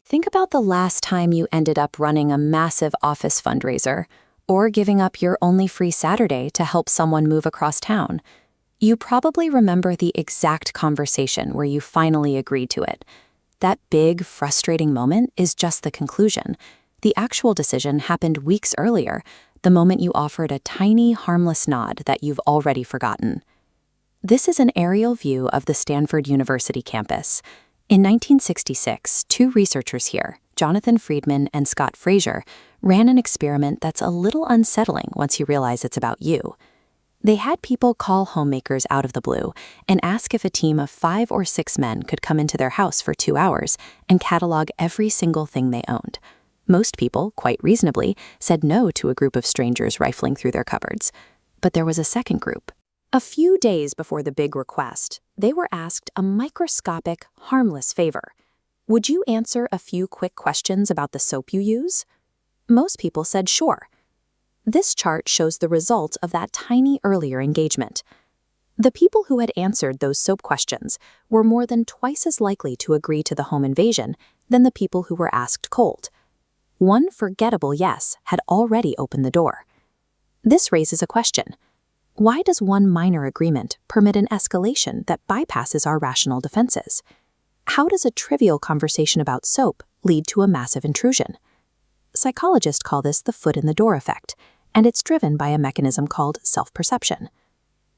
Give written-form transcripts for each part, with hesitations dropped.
Think about the last time you ended up running a massive office fundraiser or giving up your only free Saturday to help someone move across town. You probably remember the exact conversation where you finally agreed to it. That big, frustrating moment is just the conclusion. The actual decision happened weeks earlier, the moment you offered a tiny, harmless nod that you've already forgotten. This is an aerial view of the Stanford University campus. In 1966, two researchers here, Jonathan Freedman and Scott Fraser, ran an experiment that's a little unsettling once you realize it's about you. They had people call homemakers out of the blue and ask if a team of 5 or 6 men could come into their house for 2 hours and catalog every single thing they owned. Most people, quite reasonably, said no to a group of strangers rifling through their cupboards. But there was a second group. A few days before the big request, they were asked a microscopic, harmless favor. Would you answer a few quick questions about the soap you use? Most people said sure. This chart shows the result of that tiny earlier engagement. The people who had answered those soap questions were more than twice as likely to agree to the home invasion than the people who were asked cold. One forgettable yes had already opened the door. This raises a question. Why does one minor agreement permit an escalation that bypasses our rational defenses? How does a trivial conversation about soap lead to a massive intrusion? Psychologists call this the foot-in-the-door effect, and it's driven by a mechanism called self-perception.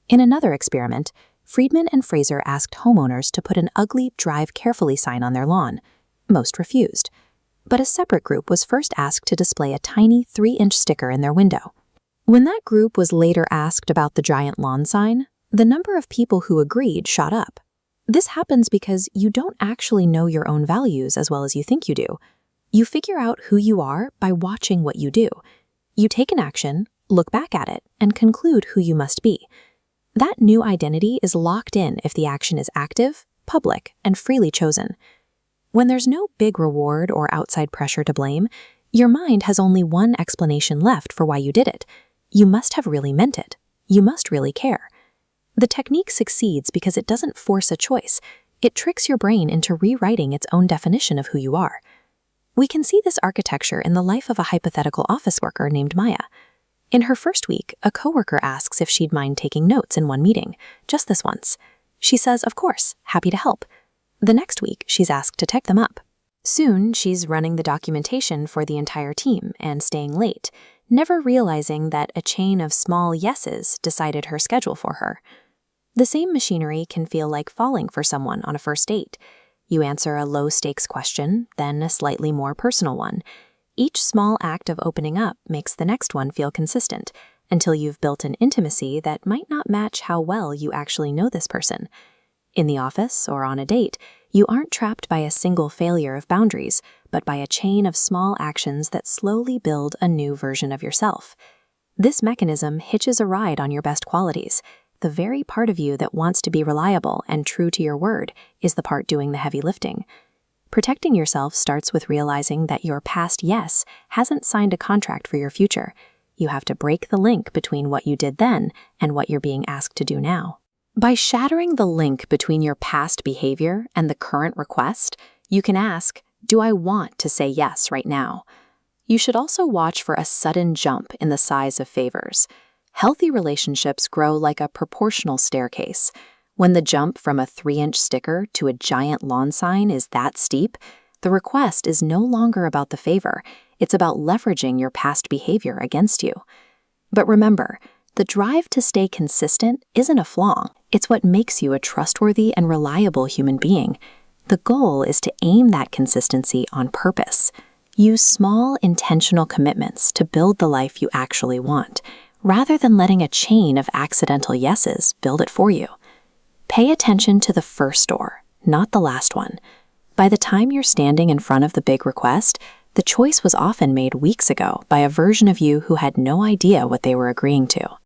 In another experiment, Freedman and Fraser asked homeowners to put an ugly "Drive carefully" sign on their lawn. Most refused. But a separate group was first asked to display a tiny 3-inch sticker in their window. When that group was later asked about the giant lawn sign, the number of people who agreed shot up. This happens because you don't actually know your own values as well as you think you do. You figure out who you are by watching what you do. You take an action, look back at it, and conclude who you must be. That new identity is locked in if the action is active, public, and freely chosen. When there's no big reward or outside pressure to blame, your mind has only one explanation left for why you did it. You must have really meant it. You must really care. The technique succeeds because it doesn't force a choice. It tricks your brain into rewriting its own definition of who you are. We can see this architecture in the life of a hypothetical office worker named Maya. In her first week, a coworker asks if she'd mind taking notes in one meeting, just this once. She says, of course, happy to help. The next week, she's asked to type them up. Soon, she's running the documentation for the entire team and staying late, never realizing that a chain of small yeses decided her schedule for her. The same machinery can feel like falling for someone on a first date. You answer a low-stakes question, then a slightly more personal one. Each small act of opening up makes the next one feel consistent, until you've built an intimacy that might not match how well you actually know this person. In the office or on a date, you aren't trapped by a single failure of boundaries, but by a chain of small actions that slowly build a new version of yourself. This mechanism hitches a ride on your best qualities. The very part of you that wants to be reliable and true to your word is the part doing the heavy lifting. Protecting yourself starts with realizing that your past yes hasn't signed a contract for your future. You have to break the link between what you did then and what you're being asked to do now. By shattering the link between your past behavior and the current request, you can ask, do I want to say yes right now? You should also watch for a sudden jump in the size of favors. Healthy relationships grow like a proportional staircase. When the jump from a 3-inch sticker to a giant lawn sign is that steep, the request is no longer about the favor. It's about leveraging your past behavior against you. But remember, the drive to stay consistent isn't a flaw. It's what makes you a trustworthy and reliable human being. The goal is to aim that consistency on purpose. Use small, intentional commitments to build the life you actually want, rather than letting a chain of accidental yeses build it for you. Pay attention to the first door, not the last one. By the time you're standing in front of the big request, the choice was often made weeks ago by a version of you who had no idea what they were agreeing to.